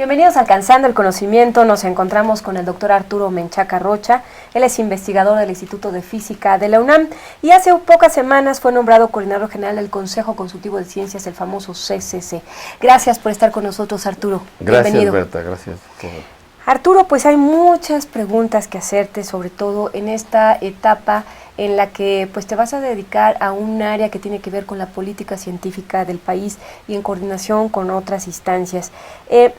Bienvenidos a Alcanzando el Conocimiento. Nos encontramos con el doctor Arturo Menchaca Rocha. Él es investigador del Instituto de Física de la UNAM y hace pocas semanas fue nombrado coordinador general del Consejo Consultivo de Ciencias, el famoso CCC. Gracias por estar con nosotros, Arturo. Gracias, bienvenido. Berta, gracias. Arturo, pues hay muchas preguntas que hacerte, sobre todo en esta etapa en la que pues te vas a dedicar a un área que tiene que ver con la política científica del país y en coordinación con otras instancias.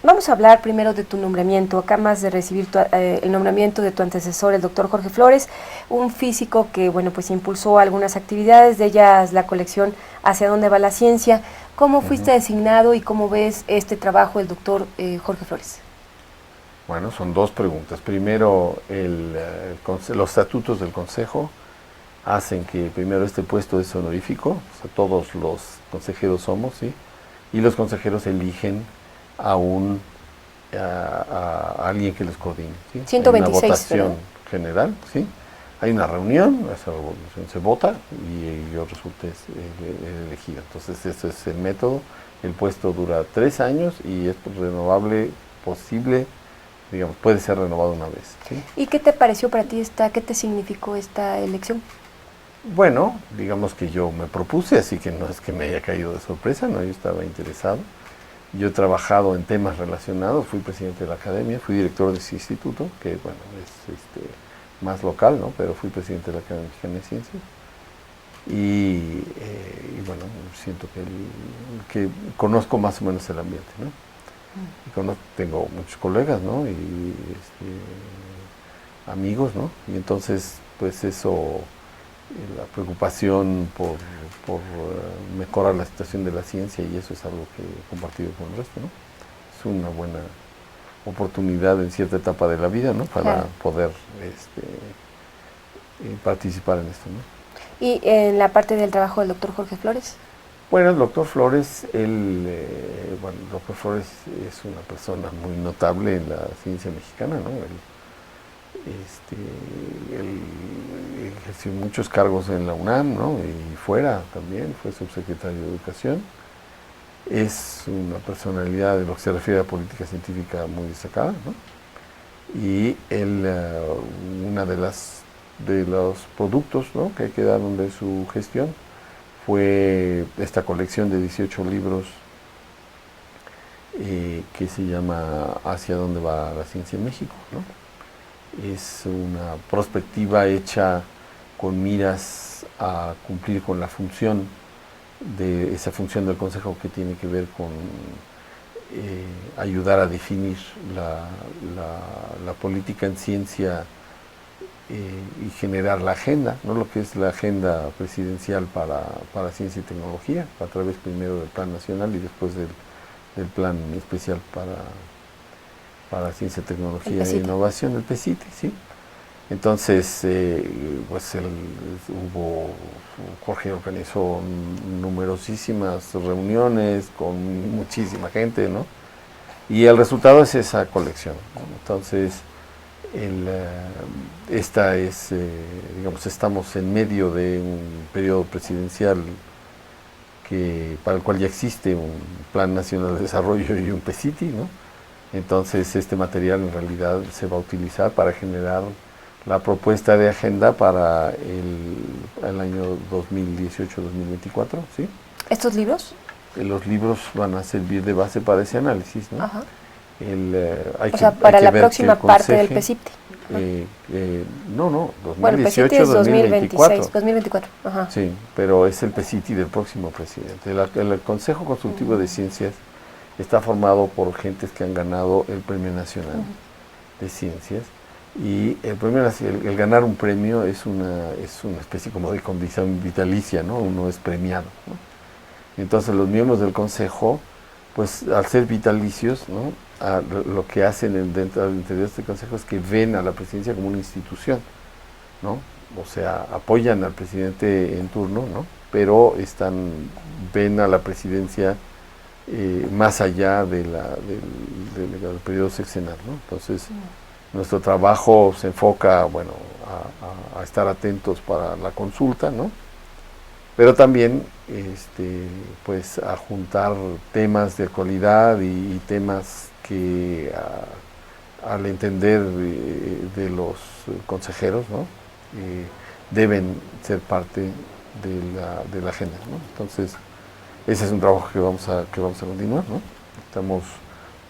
Vamos a hablar primero de tu nombramiento. Acabas de recibir el nombramiento de tu antecesor, el doctor Jorge Flores, un físico que bueno pues impulsó algunas actividades, de ellas la colección Hacia dónde va la ciencia. ¿Cómo fuiste designado y cómo ves este trabajo del doctor Jorge Flores? Bueno, son dos preguntas. Primero, los estatutos del Consejo hacen que primero este puesto es honorífico, o sea, todos los consejeros somos, ¿sí? Y los consejeros eligen a alguien que les coordine, ¿sí? 126, hay una votación, ¿verdad? general, ¿sí? Hay una reunión, esa reunión se vota y yo resulté elegido. Entonces, ese es el método. El puesto dura 3 años y es renovable, posible, digamos, puede ser renovado una vez, ¿sí? ¿Y qué te pareció para ti qué te significó esta elección? Bueno, digamos que yo me propuse, así que no es que me haya caído de sorpresa, no, yo estaba interesado. Yo he trabajado en temas relacionados, fui presidente de la academia, fui director de ese instituto, que bueno, es más local, ¿no? Pero fui presidente de la Academia Mexicana de Ciencias. Y bueno, siento que conozco más o menos el ambiente, ¿no? Y tengo muchos colegas, ¿no? Y amigos, ¿no? Y entonces, pues eso, la preocupación por mejorar la situación de la ciencia, y eso es algo que he compartido con el resto, ¿no? Es una buena oportunidad en cierta etapa de la vida, ¿no? Para poder participar en esto, ¿no? ¿Y en la parte del trabajo del doctor Jorge Flores? Bueno, el doctor Flores, el doctor Flores es una persona muy notable en la ciencia mexicana, ¿no? Él ejerció muchos cargos en la UNAM, ¿no? Y fuera también, fue subsecretario de Educación. Es una personalidad de lo que se refiere a política científica muy destacada, ¿no? Y él, una de los productos, ¿no?, que quedaron de su gestión fue esta colección de 18 libros que se llama Hacia dónde va la ciencia en México, ¿no? Es una prospectiva hecha con miras a cumplir con la función esa función del Consejo que tiene que ver con ayudar a definir la política en ciencia y generar la agenda, ¿no? Lo que es la agenda presidencial para ciencia y tecnología, a través primero del Plan Nacional y después del Plan Especial para Ciencia, Tecnología e Innovación, el PECIT, ¿sí? Entonces, pues Jorge organizó numerosísimas reuniones con muchísima gente, ¿no? Y el resultado es esa colección, ¿no? Entonces, digamos, estamos en medio de un periodo presidencial para el cual ya existe un Plan Nacional de Desarrollo y un PECITI, ¿no? Entonces, este material en realidad se va a utilizar para generar la propuesta de agenda para el año 2018-2024, ¿sí? ¿Estos libros? Los libros van a servir de base para ese análisis, ¿no? Ajá. Para la próxima parte del PECITI. No, Bueno, el PECITI es 2024. 2024. Ajá. Sí, pero es el PECITI del próximo presidente. El Consejo Consultivo de Ciencias está formado por gentes que han ganado el Premio Nacional de Ciencias, y el ganar un premio es una especie como de condición vitalicia, ¿no? Uno es premiado, ¿no? Entonces los miembros del Consejo, pues al ser vitalicios, ¿no?, lo que hacen dentro del interior de este Consejo es que ven a la presidencia como una institución, ¿no? O sea, apoyan al presidente en turno, ¿no? Pero ven a la presidencia más allá del periodo sexenal, ¿no? Entonces, nuestro trabajo se enfoca, bueno, a estar atentos para la consulta, ¿no? pero también pues a juntar temas de actualidad y temas que al entender de los consejeros, ¿no? Deben ser parte de la agenda, ¿no? Entonces, ese es un trabajo que vamos a continuar, ¿no? Estamos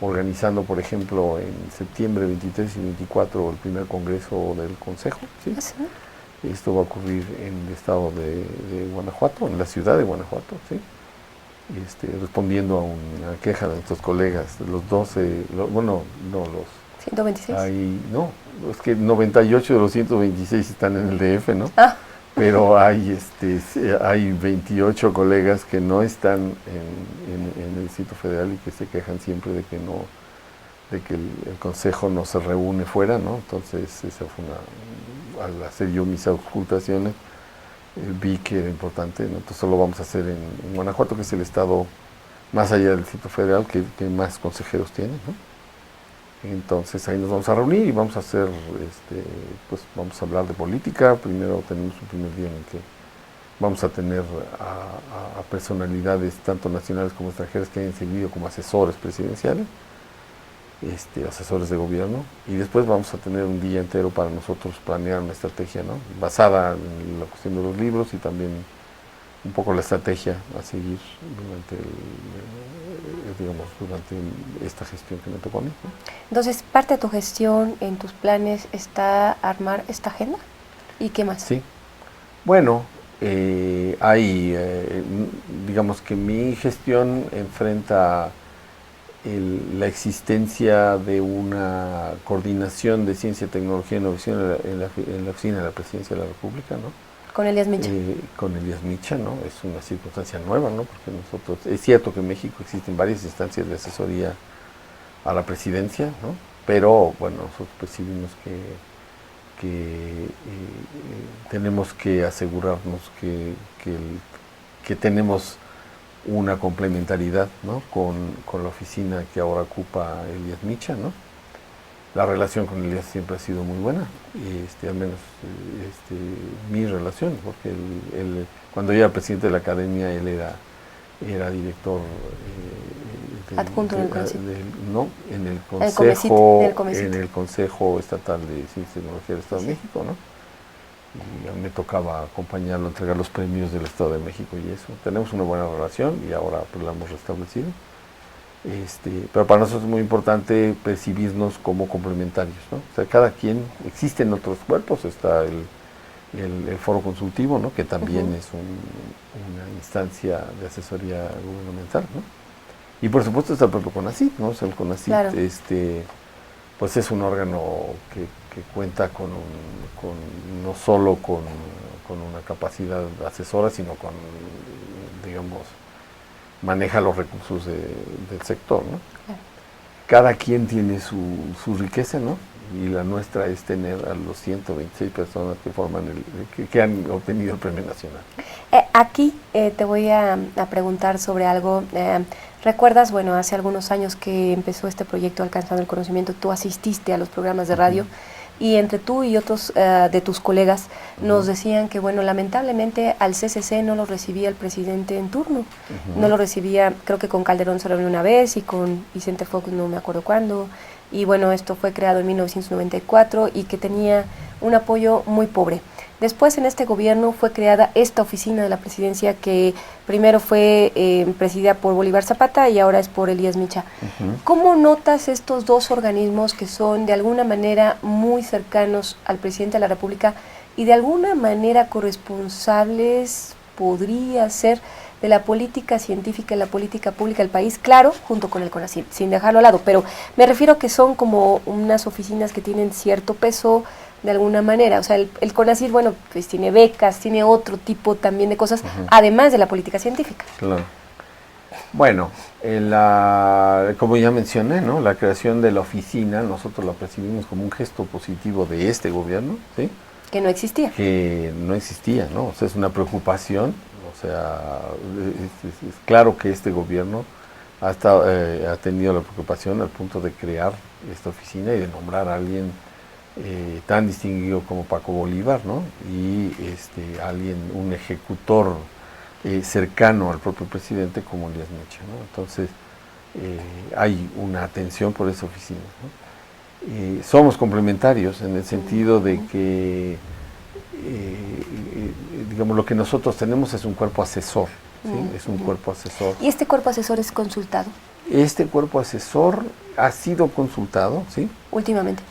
organizando, por ejemplo, en septiembre 23 y 24 el primer congreso del Consejo, ¿sí? ¿Sí? Esto va a ocurrir en el estado de Guanajuato, en la ciudad de Guanajuato, ¿sí? Respondiendo a una queja de nuestros colegas, los 12, bueno, no, los... 126. No, es que 98 de los 126 están en el DF, ¿no? Ah. Pero hay 28 colegas que no están en el Distrito Federal y que se quejan siempre de que no, de que el Consejo no se reúne fuera, ¿no? Entonces, esa fue al hacer yo mis auscultaciones, vi que era importante, ¿no? Entonces lo vamos a hacer en Guanajuato, que es el estado más allá del Distrito Federal que más consejeros tiene, ¿no? Entonces ahí nos vamos a reunir y vamos a hacer, pues vamos a hablar de política. Primero tenemos un primer día en el que vamos a tener a personalidades tanto nacionales como extranjeras que hayan servido como asesores presidenciales, asesores de gobierno, y después vamos a tener un día entero para nosotros planear una estrategia, ¿no? Basada en la cuestión de los libros y también un poco la estrategia a seguir durante esta gestión que me tocó a mí, ¿no? Entonces, parte de tu gestión, en tus planes, está armar esta agenda. ¿Y qué más? Sí. Bueno, digamos que mi gestión enfrenta la existencia de una coordinación de ciencia, tecnología e innovación en la oficina de la Presidencia de la República, ¿no? Con Elías Micha. Con Elías Micha, ¿no? Es una circunstancia nueva, ¿no? Porque nosotros, es cierto que en México existen varias instancias de asesoría a la presidencia, ¿no? Pero, bueno, nosotros percibimos que tenemos que asegurarnos que tenemos una complementariedad, ¿no? con la oficina que ahora ocupa Elías Micha, ¿no? La relación con Elías siempre ha sido muy buena, al menos mi relación, porque él, cuando yo era presidente de la academia, él era director adjunto en el Consejo. No, en el Consejo Estatal de Ciencia y Tecnología del Estado de México, ¿no? Y a mí me tocaba acompañarlo, entregar los premios del Estado de México y eso. Tenemos una buena relación y ahora pues la hemos restablecido. Pero para nosotros es muy importante percibirnos como complementarios, ¿no? O sea, cada quien, existen otros cuerpos, está el foro consultivo, ¿no? Que también es una instancia de asesoría gubernamental, ¿no? Y por supuesto está el propio CONACYT, ¿no? O sea, el CONACYT, claro, pues es un órgano que cuenta no solo con una capacidad asesora, sino digamos, maneja los recursos del sector, ¿no? Claro. Cada quien tiene su riqueza, ¿no? Y la nuestra es tener a los 126 personas que forman que han obtenido el Premio Nacional. Aquí te voy a preguntar sobre algo. ¿Recuerdas, bueno, hace algunos años que empezó este proyecto Alcanzando el Conocimiento, tú asististe a los programas de radio? Y entre tú y otros de tus colegas nos decían que, bueno, lamentablemente al CCC no lo recibía el presidente en turno. No lo recibía, creo que con Calderón se reunió una vez y con Vicente Fox no me acuerdo cuándo. Y bueno, esto fue creado en 1994 y que tenía un apoyo muy pobre. Después en este gobierno fue creada esta oficina de la presidencia que primero fue presidida por Bolívar Zapata y ahora es por Elías Micha. ¿Cómo notas estos dos organismos que son de alguna manera muy cercanos al presidente de la República y de alguna manera corresponsables, podría ser, de la política científica y la política pública del país, claro, junto con el CONACYT, sin dejarlo al lado, pero me refiero a que son como unas oficinas que tienen cierto peso de alguna manera? O sea, el CONACYT, bueno, pues tiene becas, tiene otro tipo también de cosas, además de la política científica. Claro. Bueno, como ya mencioné, ¿no? La creación de la oficina, nosotros la percibimos como un gesto positivo de este gobierno, ¿sí? Que no existía. Que no existía, ¿no? O sea, es una preocupación. O sea, es claro que este gobierno ha tenido la preocupación al punto de crear esta oficina y de nombrar a alguien tan distinguido como Paco Bolívar, ¿no? Y un ejecutor cercano al propio presidente como Elías Mecha, ¿no? Entonces, hay una atención por esa oficina, ¿no? Somos complementarios en el sentido de que, digamos, lo que nosotros tenemos es un cuerpo asesor, ¿sí? Es un cuerpo asesor. ¿Y este cuerpo asesor es consultado? Este cuerpo asesor ha sido consultado, ¿sí? Últimamente.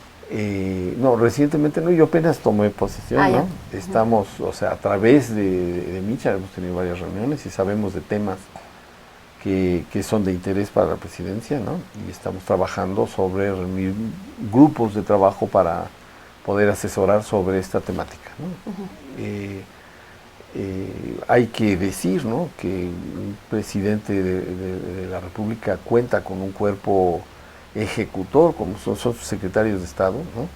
No, recientemente no, yo apenas tomé posesión, ¿no? Ya. Estamos, o sea, a través de Micha hemos tenido varias reuniones y sabemos de temas que son de interés para la presidencia, ¿no? Y estamos trabajando sobre reunir grupos de trabajo para poder asesorar sobre esta temática, ¿no? Hay que decir, ¿no?, que un presidente de la República cuenta con un cuerpo ejecutor, como son sus secretarios de Estado, ¿no?,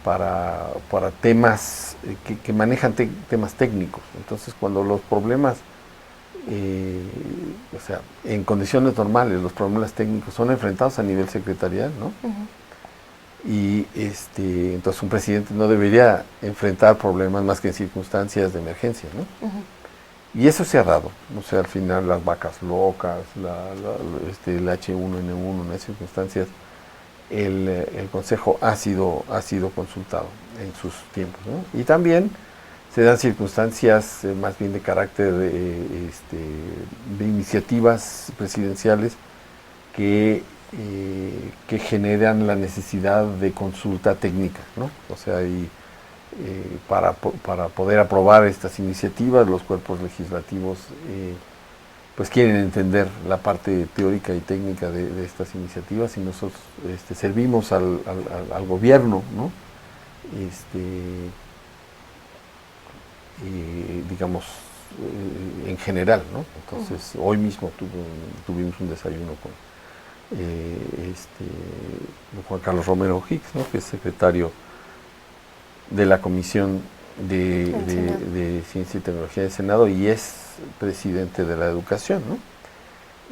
para temas que manejan temas técnicos. Entonces, cuando los problemas, o sea, en condiciones normales, los problemas técnicos son enfrentados a nivel secretarial, ¿no? Y entonces un presidente no debería enfrentar problemas más que en circunstancias de emergencia, ¿no? Y eso se ha dado, o sea, al final las vacas locas, el H1N1, en esas circunstancias, el Consejo ha sido consultado en sus tiempos, ¿no? Y también se dan circunstancias más bien de carácter de iniciativas presidenciales que generan la necesidad de consulta técnica, ¿no? O sea, para poder aprobar estas iniciativas, los cuerpos legislativos pues quieren entender la parte teórica y técnica de estas iniciativas, y nosotros servimos al gobierno, ¿no? Digamos, en general, ¿no? Entonces, hoy mismo tuvimos un desayuno con Juan Carlos Romero Hicks, ¿no?, que es secretario de la Comisión de Ciencia y Tecnología del Senado y es presidente de la Educación, ¿no?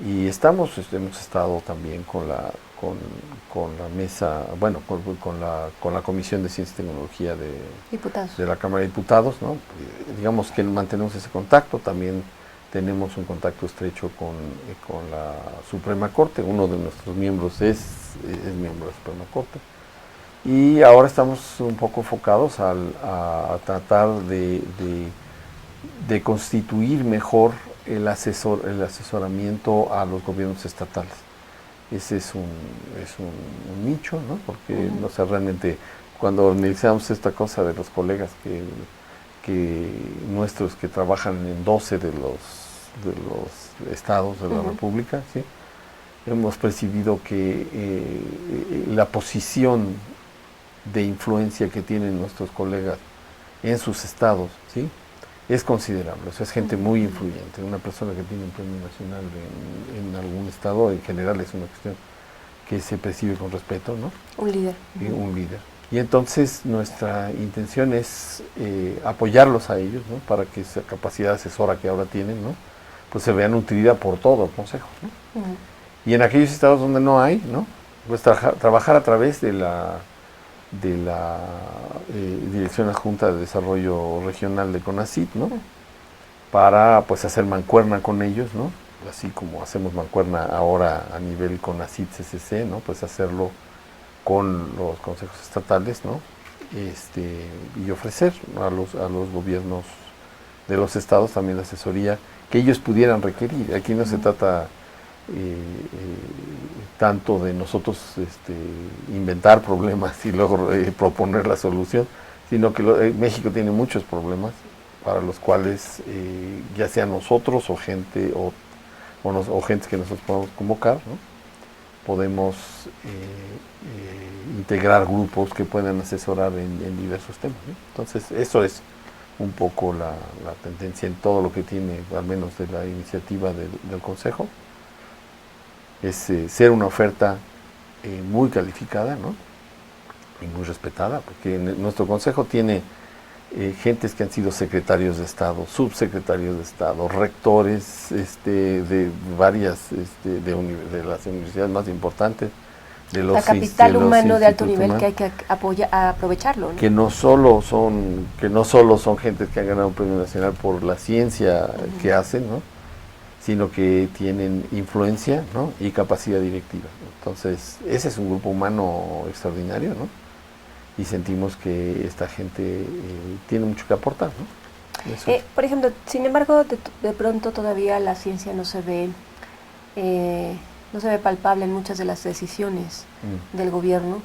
Y hemos estado también con la mesa, bueno, con la Comisión de Ciencia y Tecnología de la Cámara de Diputados, ¿no? Digamos que mantenemos ese contacto. También tenemos un contacto estrecho con la Suprema Corte. Uno de nuestros miembros es miembro de la Suprema Corte. Y ahora estamos un poco enfocados a tratar de constituir mejor el asesoramiento a los gobiernos estatales. Ese es un nicho, ¿no? Porque no sé, realmente cuando analizamos esta cosa de los colegas nuestros que trabajan en 12 de los estados de la República, ¿sí?, hemos percibido que la posición de influencia que tienen nuestros colegas en sus estados, ¿sí?, es considerable. O sea, es gente muy influyente. Una persona que tiene un premio nacional en algún estado, en general es una cuestión que se percibe con respeto, ¿no? Un líder. Un líder. Y entonces nuestra intención es apoyarlos a ellos, ¿no?, para que esa capacidad asesora que ahora tienen, ¿no?, pues se vea nutrida por todo el Consejo, ¿no? Y en aquellos estados donde no hay, ¿no?, pues trabajar a través de la Dirección Adjunta de Desarrollo Regional de CONACYT, ¿no?, para pues hacer mancuerna con ellos, ¿no?, así como hacemos mancuerna ahora a nivel CONACYT-CCC, ¿no?, pues hacerlo con los consejos estatales, ¿no?, y ofrecer a los gobiernos de los estados también la asesoría que ellos pudieran requerir. Aquí no se trata tanto de nosotros inventar problemas y luego proponer la solución, sino que México tiene muchos problemas para los cuales ya sea nosotros o gente gente que nosotros podemos convocar, ¿no?, podemos integrar grupos que puedan asesorar en diversos temas, ¿no? Entonces, eso es un poco la tendencia en todo lo que tiene, al menos de la iniciativa del Consejo, es ser una oferta muy calificada, ¿no?, y muy respetada, porque nuestro Consejo tiene gentes que han sido secretarios de Estado, subsecretarios de Estado, rectores de varias de las universidades más importantes, la capital humano de alto nivel que hay que aprovecharlo, ¿no? Que no solo son gentes que han ganado un premio nacional por la ciencia que hacen, ¿no? Sino que tienen influencia, ¿no? Y capacidad directiva. Entonces, ese es un grupo humano extraordinario, ¿no? Y sentimos que esta gente tiene mucho que aportar, ¿no? Por ejemplo, sin embargo, de pronto todavía la ciencia no se ve palpable en muchas de las decisiones del gobierno,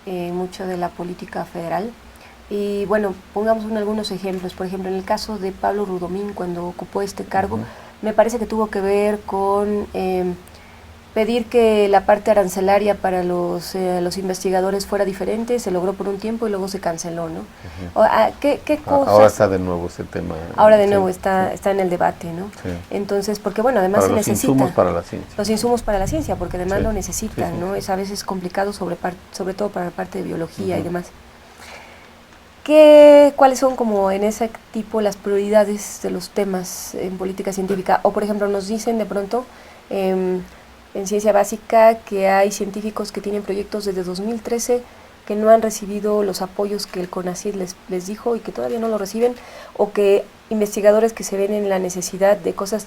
mucho de la política federal. Y bueno, pongamos algunos ejemplos. Por ejemplo, en el caso de Pablo Rudomín, cuando ocupó este cargo, me parece que tuvo que ver con pedir que la parte arancelaria para los investigadores fuera diferente. Se logró por un tiempo y luego se canceló, ¿no? ¿Qué cosas? Ahora está de nuevo ese tema. Ahora de nuevo está en el debate, ¿no? Sí. Entonces, porque bueno, además para se necesita... Los insumos para la ciencia. Los insumos para la ciencia, porque además Sí. lo necesitan, Sí. ¿no? Es a veces complicado, sobre todo para la parte de biología y demás. ¿Cuáles son como en ese tipo las prioridades de los temas en política científica? O por ejemplo nos dicen de pronto en ciencia básica que hay científicos que tienen proyectos desde 2013 que no han recibido los apoyos que el CONACYT les dijo y que todavía no lo reciben, o que investigadores que se ven en la necesidad de cosas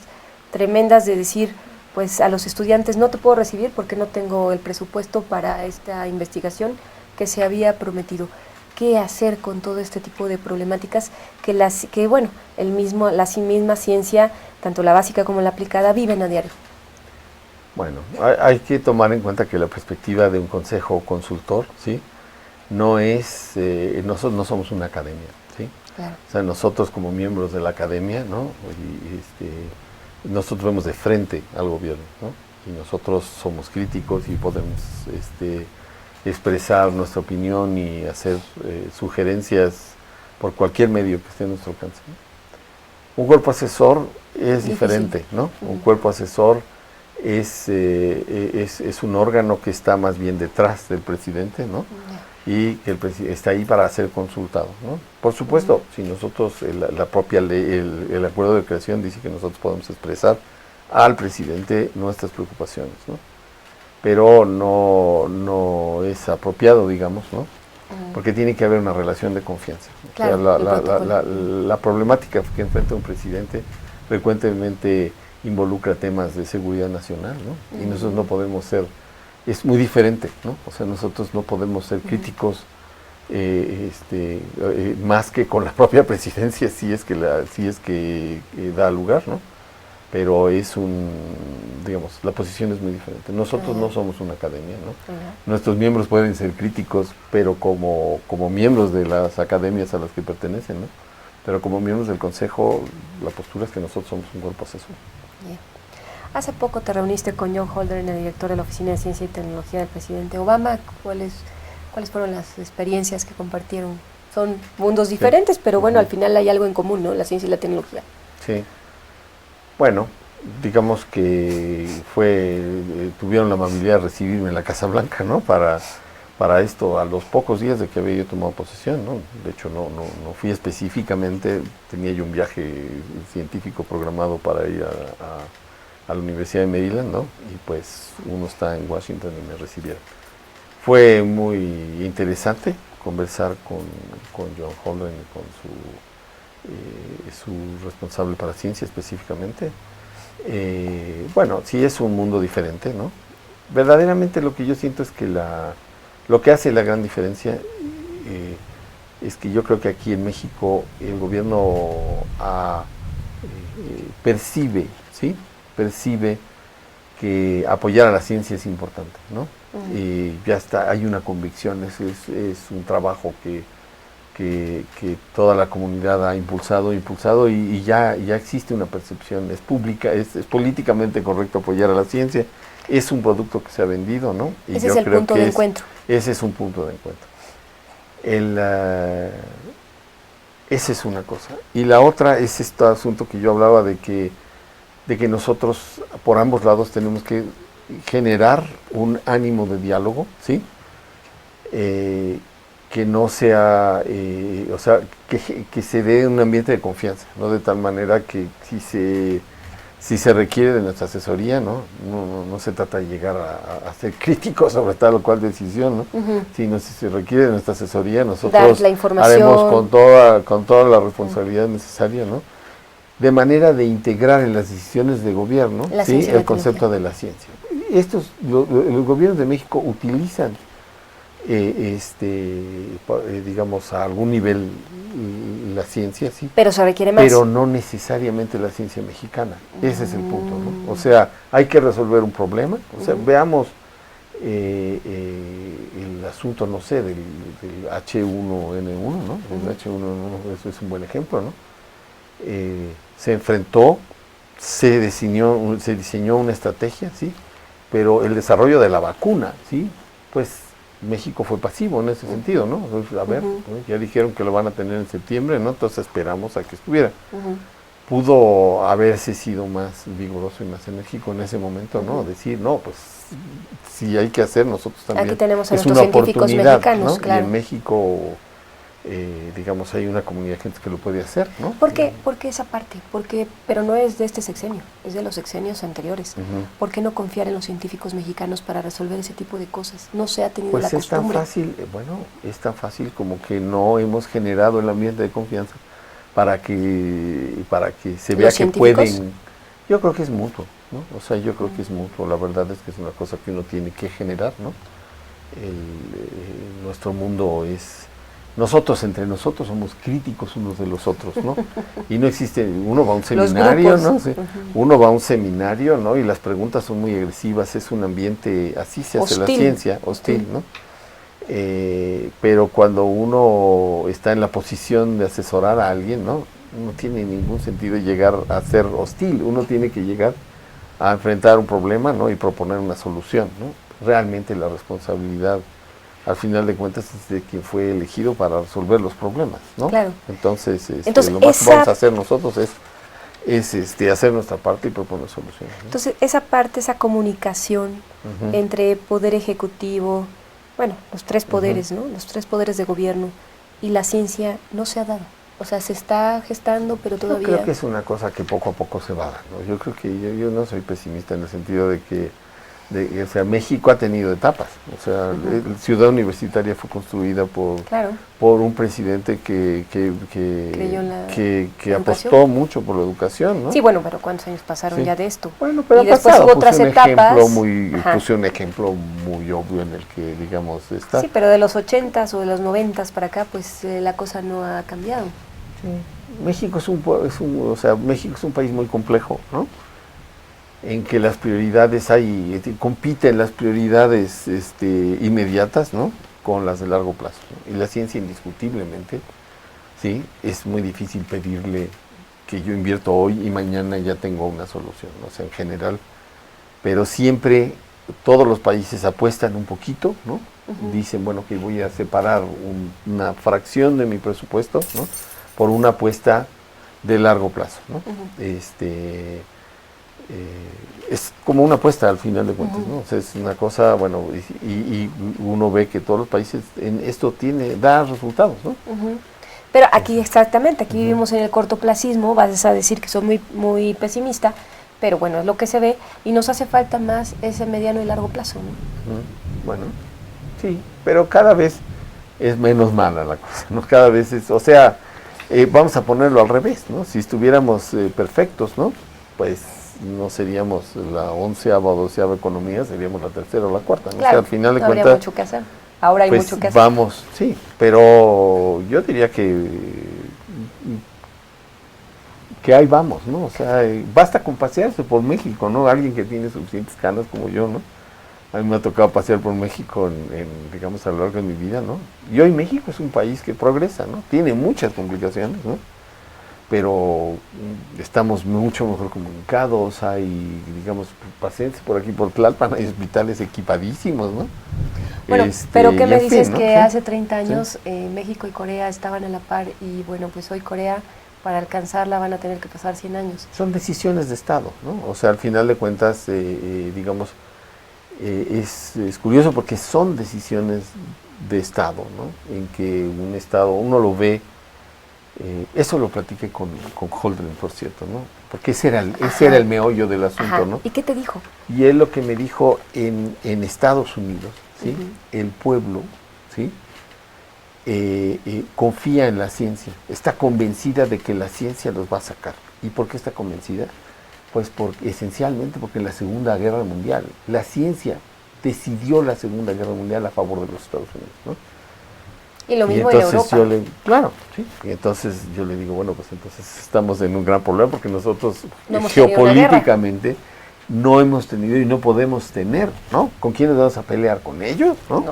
tremendas de decir, pues a los estudiantes no te puedo recibir porque no tengo el presupuesto para esta investigación que se había prometido. ¿Qué hacer con todo este tipo de problemáticas que la misma ciencia, tanto la básica como la aplicada, viven a diario? Bueno, hay que tomar en cuenta que la perspectiva de un consejo consultor, ¿sí? No es, nosotros no somos una academia, ¿sí? Claro. O sea, nosotros como miembros de la academia, ¿no? Nosotros vemos de frente al gobierno, ¿no? Y nosotros somos críticos y podemos expresar nuestra opinión y hacer sugerencias por cualquier medio que esté a nuestro alcance, ¿no? Un cuerpo asesor es diferente, ¿no? Un cuerpo asesor es un órgano que está más bien detrás del presidente, ¿no? Y que está ahí para ser consultado, ¿no? Por supuesto, si nosotros, la propia ley, el acuerdo de creación dice que nosotros podemos expresar al presidente nuestras preocupaciones, ¿no? Pero no es apropiado, digamos, ¿no? Porque tiene que haber una relación de confianza. Claro, o sea, la problemática que enfrenta un presidente frecuentemente involucra temas de seguridad nacional, ¿no? Y nosotros no podemos ser, es muy diferente, ¿no? O sea, nosotros no podemos ser críticos más que con la propia presidencia, si es que da lugar, ¿no? Pero digamos, la posición es muy diferente. Nosotros no somos una academia, ¿no? Nuestros miembros pueden ser críticos, pero como miembros de las academias a las que pertenecen, ¿no? Pero como miembros del Consejo, la postura es que nosotros somos un cuerpo asesor. Bien. Hace poco te reuniste con John Holdren, el director de la Oficina de Ciencia y Tecnología del presidente Obama. ¿Cuáles fueron las experiencias que compartieron? Son mundos diferentes, pero bueno, al final hay algo en común, ¿no? La ciencia y la tecnología. Sí. Bueno, digamos que tuvieron la amabilidad de recibirme en la Casa Blanca, ¿no? Para esto, a los pocos días de que había yo tomado posesión, ¿no? De hecho, no fui específicamente, tenía yo un viaje científico programado para ir a la Universidad de Maryland, ¿no? Y pues uno está en Washington y me recibieron. Fue muy interesante conversar con John Holdren y con su responsable para ciencia específicamente. Bueno, sí es un mundo diferente, ¿no? Verdaderamente lo que yo siento es que lo que hace la gran diferencia es que yo creo que aquí en México el gobierno percibe que apoyar a la ciencia es importante, ¿no? Y ya está, hay una convicción, es un trabajo que toda la comunidad ha impulsado y ya existe una percepción, es pública, es políticamente correcto apoyar a la ciencia, es un producto que se ha vendido, ¿no? Y ese es el punto de encuentro. Ese es un punto de encuentro. Esa es una cosa. Y la otra es este asunto que yo hablaba de que nosotros por ambos lados tenemos que generar un ánimo de diálogo, ¿sí? Que no sea, que se dé un ambiente de confianza, ¿no? De tal manera que si se si se requiere de nuestra asesoría, ¿no? No se trata de llegar a ser críticos sobre tal o cual decisión, ¿no? Sino si se requiere de nuestra asesoría, nosotros haremos con toda la responsabilidad necesaria, ¿no? De manera de integrar en las decisiones de gobierno, ¿sí?, el concepto de la ciencia. Los gobiernos de México utilizan, digamos, a algún nivel la ciencia, sí. Pero se requiere más. Pero no necesariamente la ciencia mexicana. Ese es el punto, ¿no? O sea, hay que resolver un problema. O sea, veamos el asunto, no sé, del H1N1, ¿no? El H1N1, eso es un buen ejemplo, ¿no? Se enfrentó, se diseñó una estrategia, ¿sí? Pero el desarrollo de la vacuna, ¿sí? Pues México fue pasivo en ese sentido, ¿no? Entonces, a ver, ¿no? Ya dijeron que lo van a tener en septiembre, ¿no? Entonces esperamos a que estuviera. Pudo haberse sido más vigoroso y más enérgico en ese momento, ¿no? Decir, no, pues si hay que hacer, nosotros también. Aquí tenemos a es nuestros una científicos oportunidad, mexicanos, ¿no? claro. Y en México, digamos, hay una comunidad de gente que lo puede hacer, ¿no? ¿Por qué esa parte? Pero no es de este sexenio, es de los sexenios anteriores. ¿Por qué no confiar en los científicos mexicanos para resolver ese tipo de cosas? No se ha tenido la costumbre. Pues es tan fácil como que no hemos generado el ambiente de confianza para que se vea que pueden. Yo creo que es mutuo, ¿no? O sea, yo creo que es mutuo. La verdad es que es una cosa que uno tiene que generar, ¿no? Nuestro mundo es. Nosotros entre nosotros somos críticos unos de los otros, ¿no? Y no existe, uno va a un seminario, ¿no? Sí, uno va a un seminario, ¿no? Y las preguntas son muy agresivas, es un ambiente, así se hace la ciencia, hostil, ¿no? Pero cuando uno está en la posición de asesorar a alguien, ¿no? No tiene ningún sentido llegar a ser hostil, uno tiene que llegar a enfrentar un problema, ¿no? Y proponer una solución, ¿no? Realmente la responsabilidad, al final de cuentas, es de quien fue elegido para resolver los problemas, ¿no? Claro. Entonces lo más que vamos a hacer nosotros es hacer nuestra parte y proponer soluciones, ¿no? Entonces, esa parte, esa comunicación entre poder ejecutivo, bueno, los tres poderes, ¿no? Los tres poderes de gobierno y la ciencia no se ha dado. O sea, se está gestando, pero todavía. Yo creo que es una cosa que poco a poco se va dando. Yo creo que yo no soy pesimista en el sentido de que o sea, México ha tenido etapas. O sea, la Ciudad Universitaria fue construida por un presidente que apostó mucho por la educación, ¿no? Sí, bueno, pero ¿cuántos años pasaron ya de esto? Bueno, pero y después hubo otras etapas. Puse un ejemplo muy obvio en el que, digamos, está. Sí, pero de los 80s o de los 90s para acá, pues la cosa no ha cambiado. Sí. México México es un país muy complejo, ¿no? En que las prioridades compiten las prioridades inmediatas, ¿no? Con las de largo plazo, ¿no? Y la ciencia indiscutiblemente, sí, es muy difícil pedirle que yo invierto hoy y mañana ya tengo una solución, ¿no? O sea, en general, pero siempre todos los países apuestan un poquito, ¿no? Dicen, bueno, que voy a separar una fracción de mi presupuesto, ¿no? Por una apuesta de largo plazo, ¿no? Es como una apuesta al final de cuentas, ¿no? O sea, es una cosa, bueno, y uno ve que todos los países en esto da resultados, ¿no? Pero aquí exactamente, aquí vivimos en el cortoplacismo, vas a decir que soy muy, muy pesimista, pero bueno, es lo que se ve y nos hace falta más ese mediano y largo plazo, ¿no? Bueno, sí, pero cada vez es menos mala la cosa, ¿no? Cada vez o sea, vamos a ponerlo al revés, ¿no? Si estuviéramos perfectos, ¿no? Pues no seríamos la 11ª o 12ª economía, seríamos la 3ª o la 4ª, ¿no? Claro, o sea, al final de cuentas, habría mucho que hacer. Ahora hay mucho que hacer. Vamos, sí, pero yo diría que ahí vamos, ¿no? O sea, basta con pasearse por México, ¿no? Alguien que tiene suficientes canas como yo, ¿no? A mí me ha tocado pasear por México digamos, a lo largo de mi vida, ¿no? Y hoy México es un país que progresa, ¿no? Tiene muchas complicaciones, ¿no? Pero estamos mucho mejor comunicados, hay, digamos, pacientes por aquí, por Tlalpan, hay hospitales equipadísimos, ¿no? Bueno, pero ¿qué me dices ¿no? que ¿Sí? hace 30 años México y Corea estaban a la par y bueno, pues hoy Corea, para alcanzarla van a tener que pasar 100 años? Son decisiones de Estado, ¿no? O sea, al final de cuentas, digamos, es curioso porque son decisiones de Estado, ¿no? En que un Estado, uno lo ve Eso lo platiqué con Holdren, por cierto, ¿no? Porque ese era el meollo del asunto, Ajá. ¿no? ¿Y qué te dijo? Y él lo que me dijo en Estados Unidos, ¿sí? El pueblo, ¿sí? Confía en la ciencia, está convencida de que la ciencia los va a sacar. ¿Y por qué está convencida? Pues esencialmente porque en la Segunda Guerra Mundial, la ciencia decidió la Segunda Guerra Mundial a favor de los Estados Unidos, ¿no? Y lo mismo en Europa. Claro, sí. Y entonces yo le digo, bueno, pues entonces estamos en un gran problema porque nosotros no geopolíticamente no hemos tenido y no podemos tener, ¿no? ¿Con quiénes vamos a pelear? ¿Con ellos? ¿No?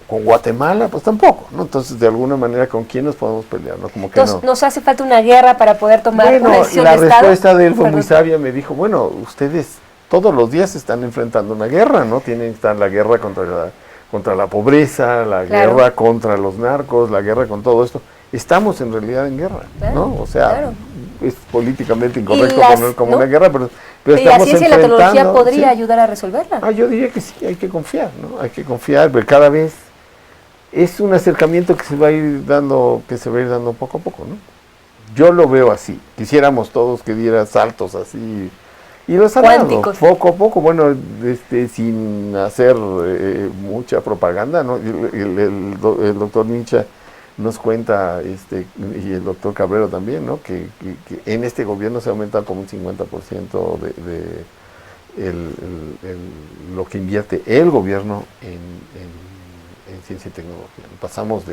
¿Con Guatemala? Pues tampoco, ¿no? Entonces, de alguna manera, ¿con quién nos podemos pelear? ¿No? Como que entonces, ¿nos hace falta una guerra para poder tomar una decisión de Estado? La respuesta de él fue muy sabia, me dijo, bueno, ustedes todos los días están enfrentando una guerra, ¿no? Tienen que estar la guerra contra la pobreza, la guerra contra los narcos, la guerra con todo esto. Estamos en realidad en guerra, ¿no? O sea, es políticamente incorrecto poner como una guerra, pero estamos la ciencia y la tecnología podría ayudar a resolverla. Yo diría que sí, hay que confiar, ¿no? Hay que confiar, pero cada vez es un acercamiento que se va a ir dando poco a poco, ¿no? Yo lo veo así. Quisiéramos todos que diera saltos así. Y los han dado poco a poco, bueno, sin hacer mucha propaganda, ¿no? El doctor Mincha nos cuenta, y el doctor Cabrero también, ¿no? Que en este gobierno se aumenta como un 50% de lo que invierte el gobierno en ciencia y tecnología. Pasamos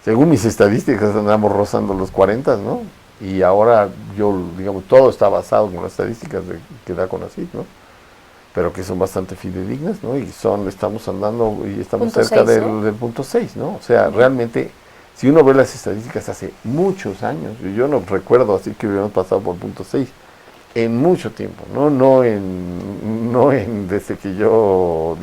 según mis estadísticas, andamos rozando los 40, ¿no? Y ahora todo está basado con las estadísticas que da CONACYT, ¿no? Pero que son bastante fidedignas, ¿no? Y estamos andando y estamos cerca del punto 6, ¿no? O sea, realmente, si uno ve las estadísticas hace muchos años, yo no recuerdo así que hubiéramos pasado por punto 6 en mucho tiempo, ¿no? No desde que yo,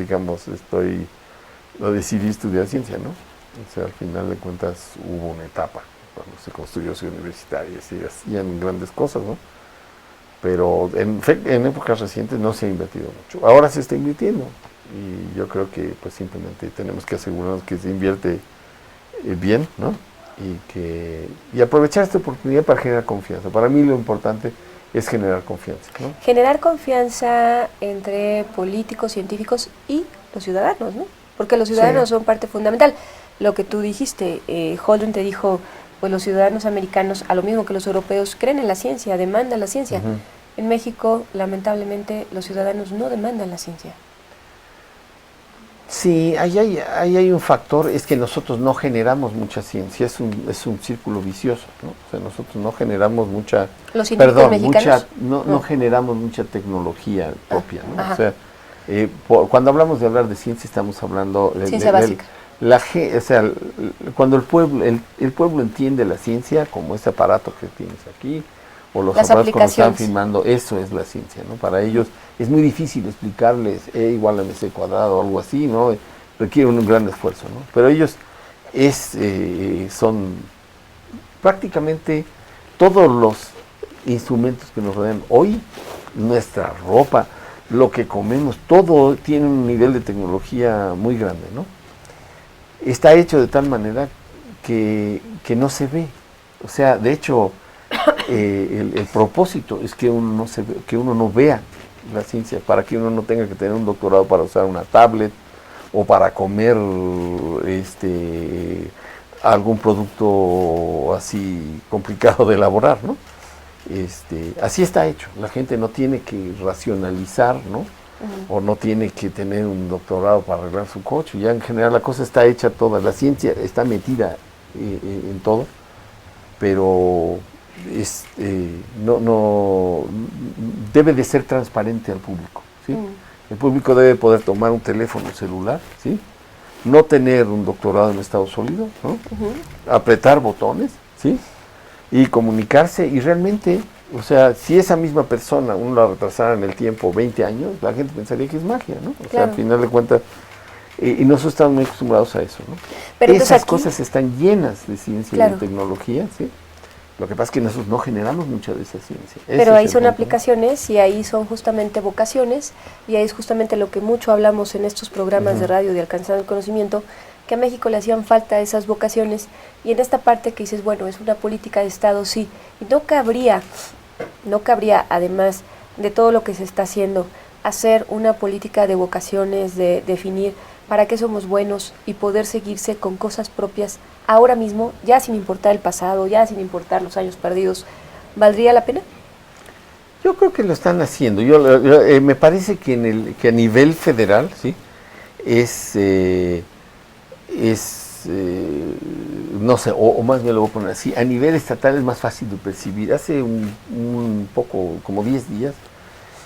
decidí estudiar ciencia, ¿no? O sea, al final de cuentas hubo una etapa cuando se construyó Ciudad Universitaria y se hacían grandes cosas, ¿no? Pero en épocas recientes no se ha invertido mucho. Ahora se está invirtiendo y yo creo que pues simplemente tenemos que asegurarnos que se invierte bien, ¿no? Y aprovechar esta oportunidad para generar confianza. Para mí lo importante es generar confianza, ¿no? Generar confianza entre políticos, científicos y los ciudadanos, ¿no? Porque los ciudadanos son parte fundamental. Lo que tú dijiste, Holdren te dijo, pues los ciudadanos americanos, a lo mismo que los europeos, creen en la ciencia, demandan la ciencia. En México, lamentablemente, los ciudadanos no demandan la ciencia. Sí, ahí hay un factor, es que nosotros no generamos mucha ciencia, es un círculo vicioso, ¿no? O sea, nosotros no generamos mucha... ¿Los científicos mexicanos? No generamos mucha tecnología propia, ¿no? O sea, cuando hablamos de hablar de ciencia, estamos hablando... Ciencia básica. Cuando el pueblo entiende la ciencia, como ese aparato que tienes aquí, o los las aparatos que nos están filmando, eso es la ciencia, ¿no? Para ellos es muy difícil explicarles E igual a MC cuadrado o algo así, ¿no? Requiere un gran esfuerzo, ¿no? Pero ellos son prácticamente todos los instrumentos que nos rodean hoy, nuestra ropa, lo que comemos, todo tiene un nivel de tecnología muy grande, ¿no? Está hecho de tal manera que no se ve. O sea, de hecho, el propósito es que uno no vea la ciencia, para que uno no tenga que tener un doctorado para usar una tablet o para comer algún producto así complicado de elaborar, ¿no? Así está hecho. La gente no tiene que racionalizar, ¿no? O no tiene que tener un doctorado para arreglar su coche. Ya en general la cosa está hecha toda, la ciencia está metida en todo, pero no debe de ser transparente al público, ¿sí? El público debe poder tomar un teléfono celular, ¿sí? No tener un doctorado en estado sólido, ¿no? Apretar botones, ¿sí? Y comunicarse y realmente... O sea, si esa misma persona uno la retrasara en el tiempo 20 años, la gente pensaría que es magia, ¿no? O sea, al final de cuentas, y nosotros estamos muy acostumbrados a eso, ¿no? Pero esas cosas están llenas de ciencia y de tecnología, ¿sí? Lo que pasa es que nosotros no generamos mucha de esa ciencia. Pero ahí son aplicaciones y ahí son justamente vocaciones y ahí es justamente lo que mucho hablamos en estos programas de radio de Alcanzando el Conocimiento, que a México le hacían falta esas vocaciones, y en esta parte que dices, bueno, es una política de Estado, sí, y no cabría, además de todo lo que se está haciendo, hacer una política de vocaciones, de definir para qué somos buenos y poder seguirse con cosas propias ahora mismo, ya sin importar el pasado, ya sin importar los años perdidos. ¿Valdría la pena? Yo creo que lo están haciendo. Me parece que a nivel federal, sí, no sé, o más bien lo voy a poner así, a nivel estatal es más fácil de percibir. Hace un poco, como 10 días,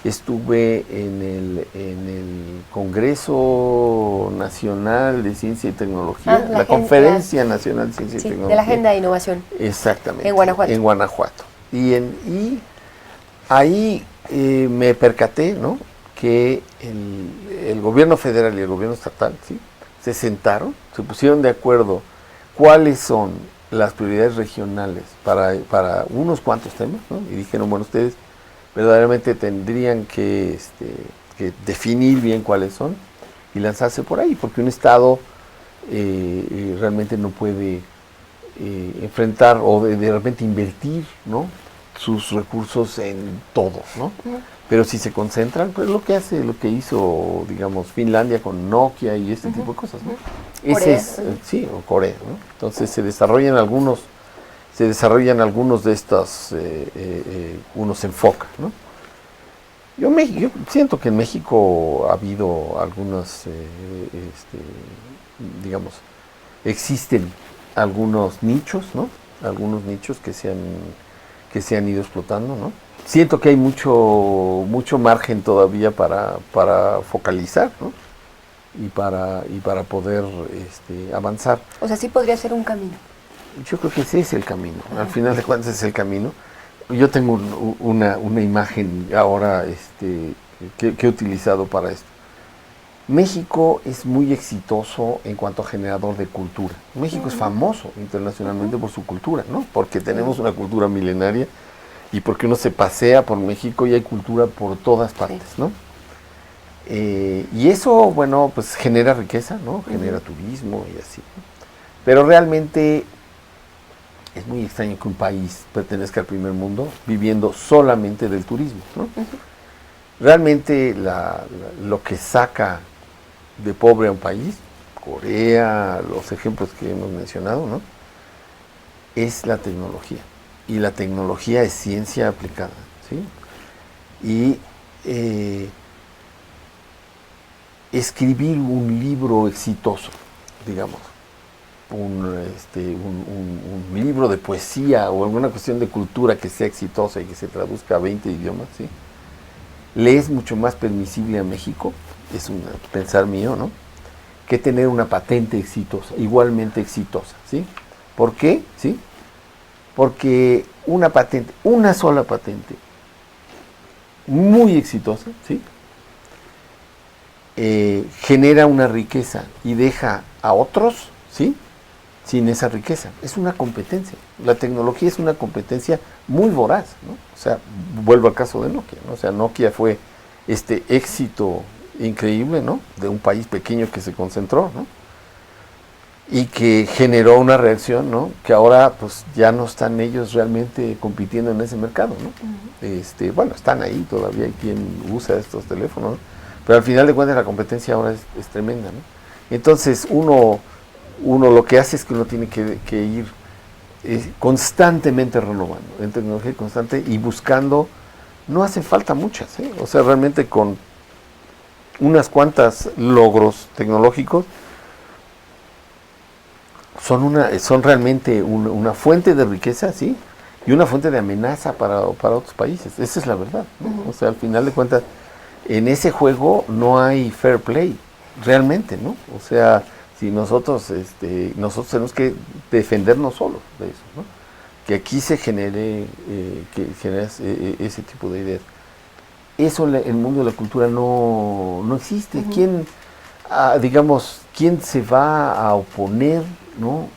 estuve en el Congreso Nacional de Ciencia y Tecnología, la Conferencia Nacional de Ciencia y Tecnología. De la Agenda de Innovación. Exactamente. En Guanajuato. En Guanajuato. Y ahí me percaté, ¿no?, que el gobierno federal y el gobierno estatal, ¿sí?, se sentaron, se pusieron de acuerdo cuáles son las prioridades regionales para unos cuantos temas, ¿no? Y dijeron, bueno, ustedes verdaderamente tendrían que definir bien cuáles son y lanzarse por ahí, porque un Estado realmente no puede enfrentar o de repente invertir, ¿no?, sus recursos en todo, ¿no? Pero si se concentran, pues lo que hizo, digamos, Finlandia con Nokia y este tipo de cosas, ¿no? Corea. Sí, o Corea, ¿no? Entonces se desarrollan algunos de estos, uno se enfoca, ¿no? Yo siento que en México ha habido algunos, digamos, existen algunos nichos, ¿no? Algunos nichos que se han ido explotando, ¿no? Siento que hay mucho margen todavía para focalizar, ¿no?, y para poder avanzar. O sea, sí podría ser un camino. Yo creo que ese es el camino. Al final de cuentas es el camino. Yo tengo una imagen ahora que he utilizado para esto. México es muy exitoso en cuanto a generador de cultura. México es famoso internacionalmente por su cultura, ¿no? Porque tenemos una cultura milenaria y porque uno se pasea por México y hay cultura por todas partes, ¿no? Y eso, bueno, pues genera riqueza, ¿no? Genera turismo y así, ¿no? Pero realmente es muy extraño que un país pertenezca al primer mundo viviendo solamente del turismo, ¿no? Realmente lo que saca de pobre a un país, Corea, los ejemplos que hemos mencionado, ¿no?, es la tecnología. Y la tecnología es ciencia aplicada, ¿sí? Y escribir un libro exitoso, digamos, un libro de poesía o alguna cuestión de cultura que sea exitosa y que se traduzca a 20 idiomas, ¿sí?, le es mucho más permisible a México, es un pensar mío, ¿no?, que tener una patente exitosa, igualmente exitosa, ¿sí? ¿Por qué? ¿Sí? Porque una sola patente, muy exitosa, ¿sí?, genera una riqueza y deja a otros, ¿sí?, sin esa riqueza. Es una competencia. La tecnología es una competencia muy voraz, ¿no? O sea, vuelvo al caso de Nokia, ¿no? O sea, Nokia fue este éxito increíble, ¿no?, de un país pequeño que se concentró, ¿no?, y que generó una reacción, ¿no?, que ahora pues ya no están ellos realmente compitiendo en ese mercado, ¿no? Bueno, están ahí, todavía hay quien usa estos teléfonos, ¿no?, pero al final de cuentas la competencia ahora es tremenda, ¿no? Entonces uno lo que hace es que uno tiene que ir constantemente renovando, en tecnología constante y buscando. No hacen falta muchas, ¿eh? O sea, realmente con unas cuantas logros tecnológicos son realmente una fuente de riqueza, ¿sí?, y una fuente de amenaza para otros países. Esa es la verdad, ¿no? O sea, al final de cuentas, en ese juego no hay fair play, realmente, ¿no? O sea, si nosotros tenemos que defendernos solos de eso, ¿no?, que aquí se genere ese tipo de ideas. Eso en el mundo de la cultura no existe. ¿Quién se va a oponer, ¿no?,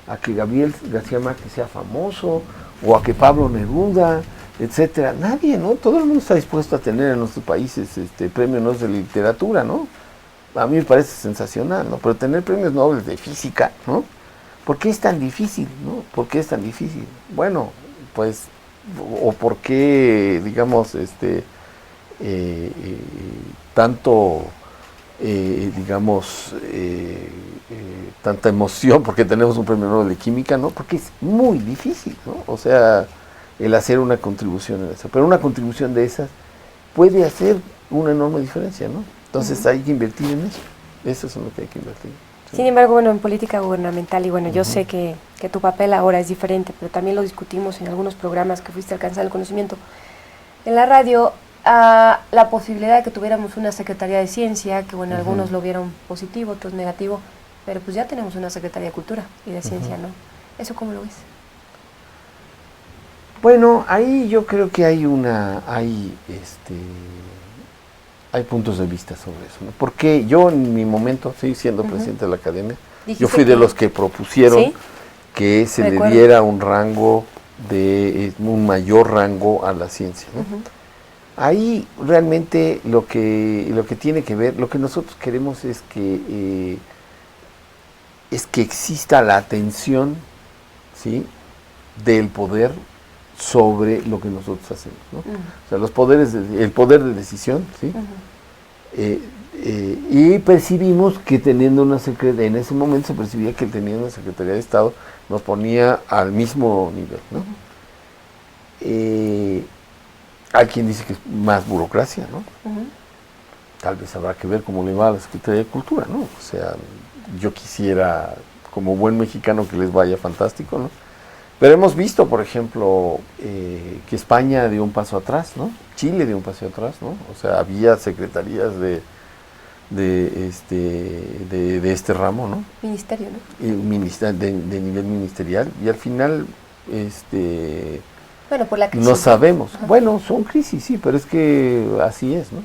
a que Gabriel García Márquez sea famoso o a que Pablo Neruda, etcétera? Nadie, ¿no? Todo el mundo está dispuesto a tener en nuestros países premios Nobel de literatura, ¿no? a mí me parece sensacional, ¿no? Pero tener premios Nobel de física, ¿no? ¿Por qué es tan difícil, no? ¿Por qué es tan difícil? Bueno, pues, o por qué, digamos, tanto, digamos, tanta emoción porque tenemos un premio Nobel de Química, ¿no? Porque es muy difícil, ¿no? O sea, el hacer una contribución en eso. Pero una contribución de esas puede hacer una enorme diferencia, ¿no? Entonces hay que invertir en eso. Eso es en lo que hay que invertir. Sí. Sin embargo, bueno, en política gubernamental, y bueno, yo sé que tu papel ahora es diferente, pero también lo discutimos en algunos programas que fuiste alcanzando el conocimiento. En la radio, la posibilidad de que tuviéramos una Secretaría de Ciencia, que bueno, algunos lo vieron positivo, otros negativo, pero pues ya tenemos una Secretaría de Cultura y de Ciencia, ¿no? ¿Eso cómo lo ves? Bueno, ahí yo creo que hay puntos de vista sobre eso, ¿no? Porque yo en mi momento, sí, siendo presidente de la academia, yo fui de los que propusieron ¿sí? que se le diera un rango un mayor rango a la ciencia, ¿no? Ahí realmente lo que tiene que ver, lo que nosotros queremos es que exista la atención, ¿sí? del poder sobre lo que nosotros hacemos, ¿no? O sea, el poder de decisión, ¿sí? Y percibimos que teniendo una secretaría, en ese momento se percibía que teniendo una Secretaría de Estado nos ponía al mismo nivel, ¿no? Hay quien dice que es más burocracia, ¿no? Tal vez habrá que ver cómo le va a la Secretaría de Cultura, ¿no? O sea, yo quisiera, como buen mexicano, que les vaya fantástico, ¿no? Pero hemos visto, por ejemplo, que España dio un paso atrás, ¿no? Chile dio un paso atrás, ¿no? O sea, había secretarías de este ramo, ¿no? Ministerio, ¿no? De nivel ministerial, y al final, bueno, por la crisis. No sabemos. Bueno, son crisis, sí, pero es que así es, ¿no?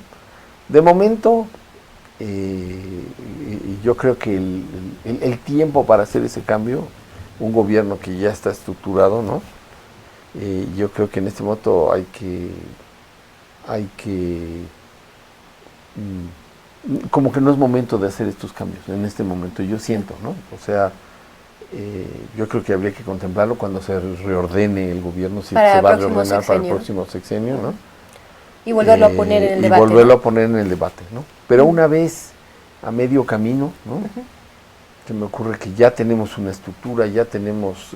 De momento, yo creo que el tiempo para hacer ese cambio, un gobierno que ya está estructurado, ¿no? Yo creo que en este momento hay que como que no es momento de hacer estos cambios en este momento, yo siento, ¿no? O sea, yo creo que habría que contemplarlo cuando se reordene el gobierno, si se va a reordenar para el próximo sexenio, ¿no? Y volverlo a poner en el debate. Y volverlo a poner en el debate, ¿no? Pero una vez a medio camino, ¿no? Se me ocurre que ya tenemos una estructura, ya tenemos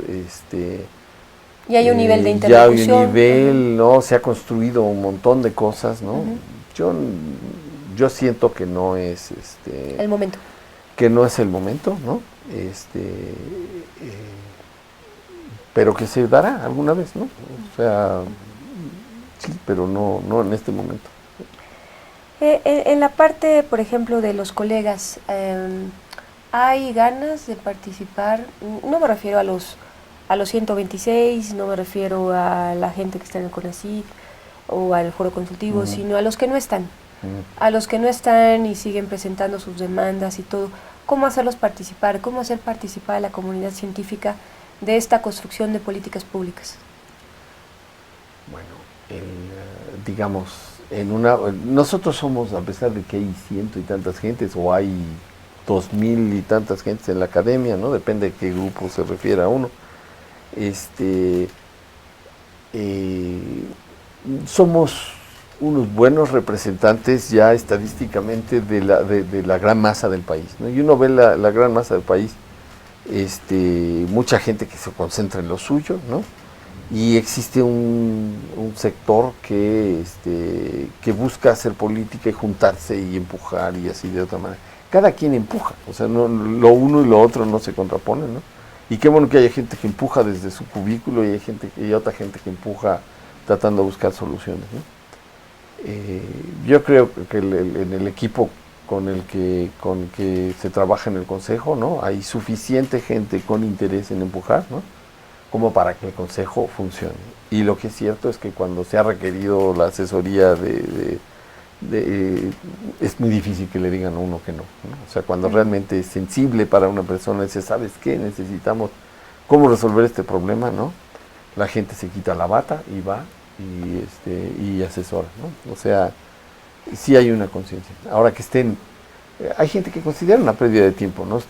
y hay un nivel de interlocución. Ya hay un nivel, ¿no? Se ha construido un montón de cosas, ¿no? Yo siento que no es el momento. Que no es el momento, ¿no? Pero que se dará alguna vez, ¿no? O sea, sí, pero no en este momento. En la parte, por ejemplo, de los colegas, ¿hay ganas de participar? No me refiero a los 126, no me refiero a la gente que está en el CONACYT o al foro consultivo, sino a los que no están. A los que no están y siguen presentando sus demandas y todo. ¿Cómo hacerlos participar? ¿Cómo hacer participar a la comunidad científica de esta construcción de políticas públicas? Bueno, digamos, nosotros somos, a pesar de que hay ciento y tantas gentes, o hay 2000 y tantas gentes en la academia, ¿no? Depende de qué grupo se refiera a uno. Somos unos buenos representantes ya estadísticamente de la gran masa del país, ¿no? Y uno ve la gran masa del país, mucha gente que se concentra en lo suyo, ¿no? Y existe un sector que busca hacer política y juntarse y empujar y así de otra manera. Cada quien empuja, o sea, no, lo uno y lo otro no se contraponen, ¿no? Y qué bueno que haya gente que empuja desde su cubículo y hay otra gente que empuja tratando de buscar soluciones, ¿no? Yo creo que en el equipo con el que se trabaja en el Consejo, ¿no? Hay suficiente gente con interés en empujar, ¿no? Como para que el Consejo funcione. Y lo que es cierto es que cuando se ha requerido la asesoría es muy difícil que le digan a uno que no, ¿no? O sea, cuando realmente es sensible para una persona, dice, ¿sabes qué? Necesitamos cómo resolver este problema, ¿no? La gente se quita la bata y va y asesora, ¿no? O sea, sí hay una conciencia. Ahora que estén Hay gente que considera una pérdida de tiempo, ¿no?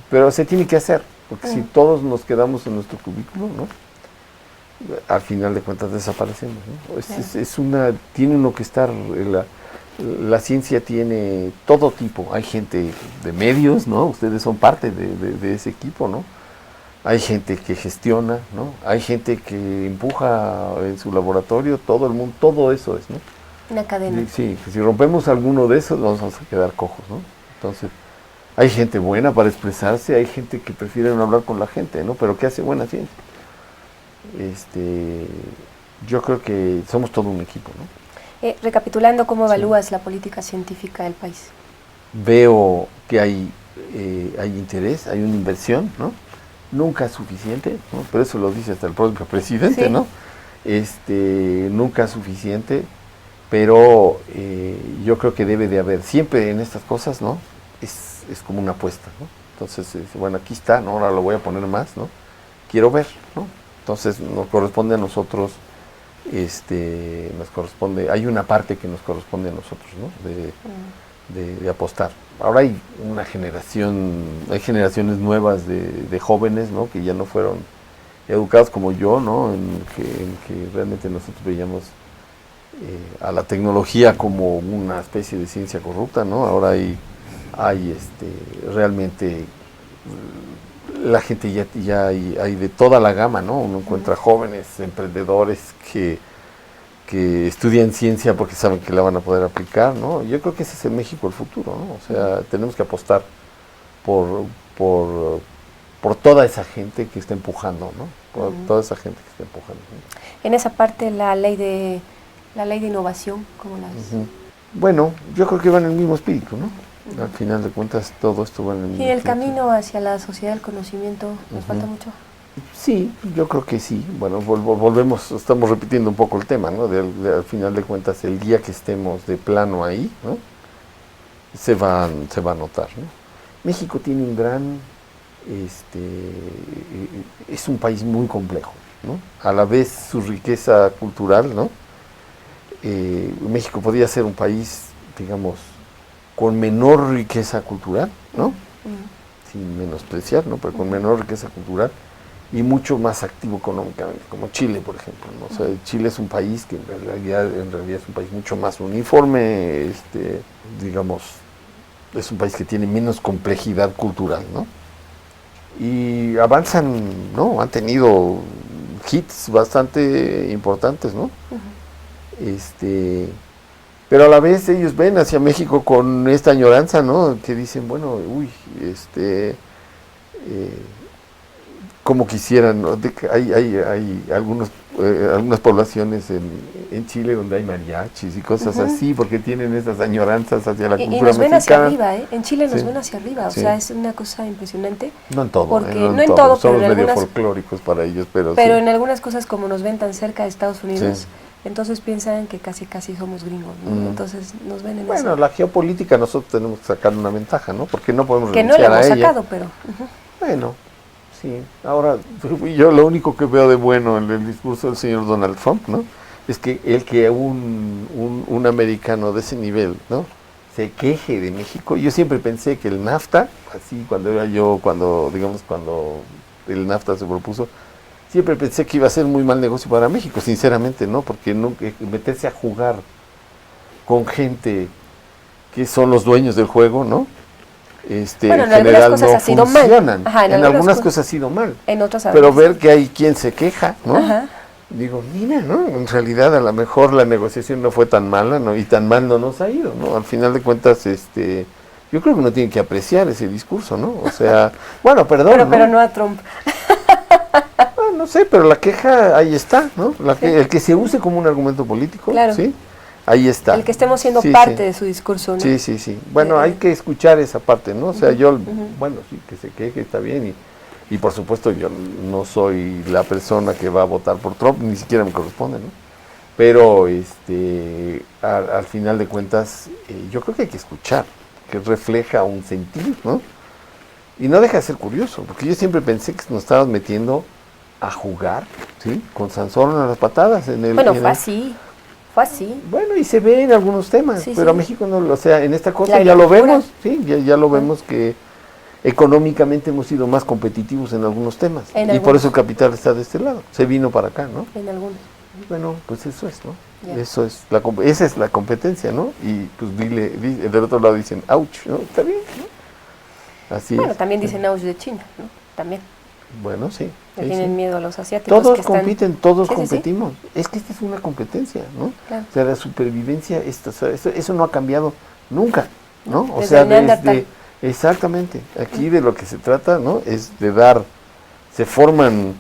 Pero se tiene que hacer, porque si todos nos quedamos en nuestro cubículo, ¿no? Al final de cuentas desaparecemos, ¿no? Tiene uno que estar, la ciencia tiene todo tipo, hay gente de medios, ¿no? Ustedes son parte de ese equipo, ¿no? Hay gente que gestiona, ¿no? Hay gente que empuja en su laboratorio, todo el mundo, todo eso es, ¿no? Una cadena. Sí, que si rompemos alguno de esos nos vamos a quedar cojos, ¿no? Entonces, hay gente buena para expresarse, hay gente que prefiere no hablar con la gente, ¿no? Pero que hace buena ciencia. Yo creo que somos todo un equipo, ¿no? Recapitulando, ¿cómo evalúas la política científica del país? Veo que hay interés, hay una inversión, ¿no? Nunca es suficiente, ¿no? Pero eso lo dice hasta el propio presidente, sí, ¿no? Nunca es suficiente, pero yo creo que debe de haber, siempre en estas cosas, ¿no? Es como una apuesta, ¿no? Entonces, bueno, aquí está, ¿no? Ahora lo voy a poner más, ¿no? Quiero ver, ¿no? Entonces nos corresponde a nosotros, hay una parte que nos corresponde a nosotros, ¿no? De apostar. Ahora hay hay generaciones nuevas de jóvenes, ¿no? Que ya no fueron educados como yo, ¿no? En que realmente nosotros veíamos a la tecnología como una especie de ciencia corrupta, ¿no? Ahora hay realmente la gente ya hay de toda la gama, ¿no? Uno encuentra jóvenes emprendedores que estudian ciencia porque saben que la van a poder aplicar, ¿no? Yo creo que ese es el México del futuro, ¿no? O sea, tenemos que apostar por toda esa gente que está empujando, ¿no? Por toda esa gente que está empujando, ¿no? En esa parte, la ley de innovación, ¿cómo la ves? Bueno, yo creo que va en el mismo espíritu, ¿no? Al final de cuentas, todo esto va en el mismo ¿Y el espíritu. camino hacia la sociedad del conocimiento nos falta mucho? Sí, yo creo que sí. Bueno, estamos repitiendo un poco el tema, ¿no? Al final de cuentas, el día que estemos de plano ahí, ¿no? Se va a notar, ¿no? México tiene un gran, es un país muy complejo, ¿no? A la vez su riqueza cultural, ¿no? México podría ser un país, digamos, con menor riqueza cultural, ¿no? Sin menospreciar, ¿no? Pero con menor riqueza cultural y mucho más activo económicamente, como Chile, por ejemplo, ¿no? O sea, Chile es un país que en realidad es un país mucho más uniforme, digamos, es un país que tiene menos complejidad cultural, ¿no? Y avanzan, ¿no? Han tenido hits bastante importantes, ¿no? Pero a la vez ellos ven hacia México con esta añoranza, ¿no? Que dicen, bueno, uy, como quisieran, ¿no? Hay algunas poblaciones en Chile donde hay mariachis y cosas así, porque tienen esas añoranzas hacia la cultura mexicana. Y nos ven hacia arriba, ¿eh? En Chile nos ven hacia arriba, o sea, es una cosa impresionante. No en todo, porque, no en todo, somos pero medio folclóricos para ellos, pero sí. en algunas cosas, como nos ven tan cerca de Estados Unidos, entonces piensan que casi somos gringos, ¿no? Entonces nos ven en Bueno, la geopolítica nosotros tenemos que sacar una ventaja, ¿no? Porque no podemos que renunciar no a la ella. hemos sacado, pero... Bueno, sí. Ahora, yo lo único que veo de bueno en el discurso del señor Donald Trump, ¿no? Es que un americano de ese nivel, ¿no? Se queje de México. Yo siempre pensé que el NAFTA, así cuando el NAFTA se propuso, siempre pensé que iba a ser muy mal negocio para México, sinceramente, ¿no? Porque meterse a jugar con gente que son los dueños del juego, ¿no? Bueno, en general algunas cosas no ha sido funcionan. mal. Ajá, en algunas cosas ha sido mal. En otras pero ver que hay quien se queja, ¿no? Ajá. Digo, mira, ¿no? En realidad a lo mejor la negociación no fue tan mala, ¿no? Y tan mal no nos ha ido, ¿no? Al final de cuentas, yo creo que uno tiene que apreciar ese discurso, ¿no? O sea, bueno, perdón. Pero no a Trump. No sé, pero la queja ahí está, ¿no? El que se use como un argumento político, claro. ¿Sí? Ahí está. El que estemos siendo parte de su discurso, ¿no? Sí. Bueno, hay que escuchar esa parte, ¿no? O sea, bueno, sí, que se queje, está bien. Y por supuesto yo no soy la persona que va a votar por Trump, ni siquiera me corresponde, ¿no? Pero al final de cuentas, yo creo que hay que escuchar, que refleja un sentir, ¿no? Y no deja de ser curioso, porque yo siempre pensé que nos estábamos metiendo a jugar, ¿sí? Con Sansón a las patadas. Fue así. fue así. Bueno, y se ve en algunos temas, Sí, pero sí. México no, o sea, en esta cosa La ya lo agricultura. vemos, sí, ya lo vemos que económicamente hemos sido más competitivos en algunos temas. En y por algunos. eso el capital está de este lado, se vino para acá, ¿no? En algunos. Bueno, pues eso es, ¿no? Ya. Eso es, esa es la competencia, ¿no? Y pues del otro lado dicen, ouch, ¿no? Está bien, ¿no? Así Bueno, es. también dicen ouch de China, ¿no? También. Bueno, sí. Le sí, tienen sí. miedo a los asiáticos. Todos que están... compiten, todos Sí, sí, sí. competimos. Es que esta es una competencia, ¿no? Claro. O sea, la supervivencia, o sea, eso no ha cambiado nunca, ¿no? O Desde sea, el Neandertal. exactamente. Aquí de lo que se trata, ¿no? Es de dar, se forman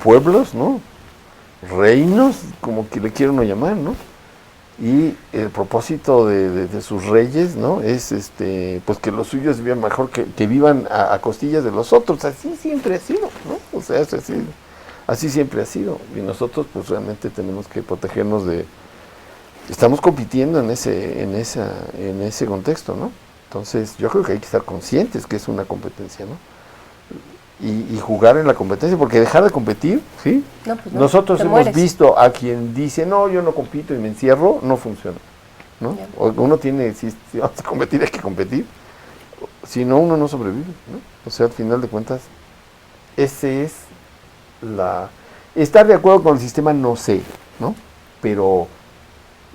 pueblos, ¿no? Reinos, como que le quiera uno llamar, ¿no? Y el propósito de sus reyes, ¿no? Es pues que los suyos vivan mejor, que vivan a costillas de los otros. Así siempre ha sido, ¿no? O sea, así siempre ha sido. Y nosotros pues realmente tenemos que protegernos estamos compitiendo en ese contexto, ¿no? Entonces yo creo que hay que estar conscientes que es una competencia, ¿no? Y jugar en la competencia, porque dejar de competir, ¿sí? No, pues no, Nosotros te hemos mueres. visto a quien dice, no, yo no compito y me encierro, no funciona, ¿no? Ya. Uno tiene, si vamos a competir, hay que competir, si no, uno no sobrevive, ¿no? O sea, al final de cuentas, ese es estar de acuerdo con el sistema, no sé, ¿no? Pero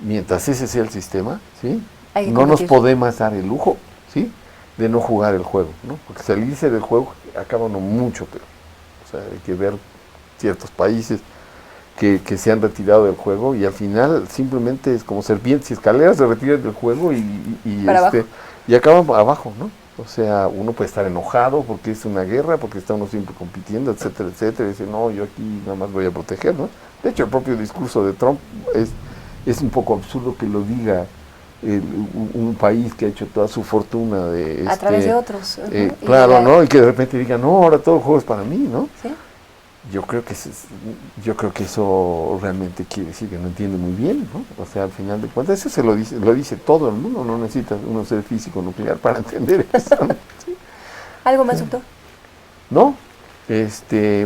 mientras ese sea el sistema, ¿sí? Hay que No nos competir. podemos dar el lujo, ¿sí? De no jugar el juego, ¿no? Porque salirse del juego acaba uno mucho peor. O sea, hay que ver ciertos países que se han retirado del juego y al final simplemente es como serpientes y escaleras, se retiran del juego Para abajo. y acaban abajo, ¿no? O sea, uno puede estar enojado porque es una guerra, porque está uno siempre compitiendo, etcétera, etcétera, y dice, no, yo aquí nada más voy a proteger, ¿no? De hecho, el propio discurso de Trump es un poco absurdo que lo diga un país que ha hecho toda su fortuna A través de otros. claro, ¿no? Y que de repente diga, no, ahora todo el juego es para mí, ¿no? ¿Sí? Yo creo que eso realmente quiere decir que no entiende muy bien, ¿no? O sea, al final de cuentas, eso lo dice todo el mundo, no necesita uno ser físico nuclear para entender eso, ¿no? ¿Sí? ¿Algo más, doctor? No,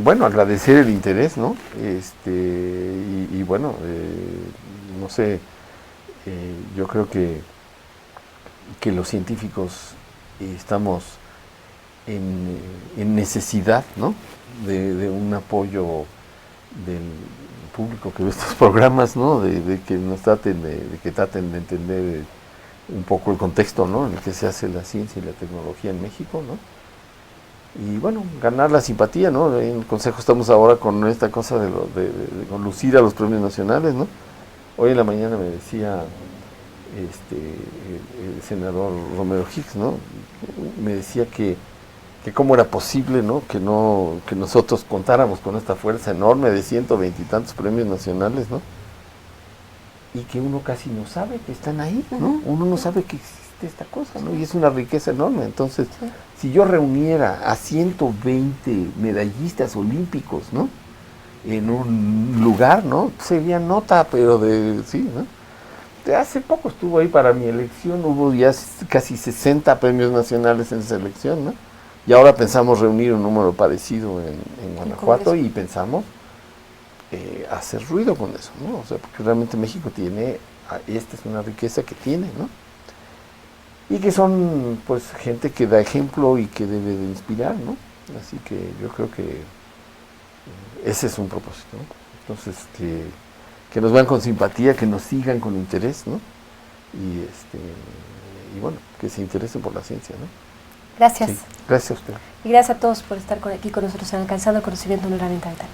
bueno, agradecer el interés, ¿no? Y bueno, no sé, yo creo que los científicos estamos en necesidad, ¿no? De un apoyo del público que ve estos programas, ¿no? De que nos traten que traten de entender un poco el contexto, ¿no? En el que se hace la ciencia y la tecnología en México, ¿no? Y bueno, ganar la simpatía, ¿no? En el Consejo estamos ahora con esta cosa de conducir a los premios nacionales, ¿no? Hoy en la mañana me decía el senador Romero Hicks, ¿no? Me decía que cómo era posible, ¿no? Que nosotros contáramos con esta fuerza enorme de 120 y tantos premios nacionales, ¿no? Y que uno casi no sabe que están ahí, ¿no? Uno no sabe que existe esta cosa, ¿no? Y es una riqueza enorme. Entonces, si yo reuniera a 120 medallistas olímpicos, ¿no? En un lugar, ¿no? Sería nota, pero sí, ¿no? Hace poco estuvo ahí para mi elección, hubo ya casi 60 premios nacionales en esa elección, ¿no? Y ahora pensamos reunir un número parecido en Guanajuato y pensamos hacer ruido con eso, ¿no? O sea, porque realmente México tiene, esta es una riqueza que tiene, ¿no? Y que son, pues, gente que da ejemplo y que debe de inspirar, ¿no? Así que yo creo que ese es un propósito, ¿no? Entonces, que nos vean con simpatía, que nos sigan con interés, ¿no? Y bueno, que se interesen por la ciencia, ¿no? Gracias. Sí, gracias a usted. Y gracias a todos por estar aquí con nosotros en Alcanzando el Conocimiento, una herramienta vital.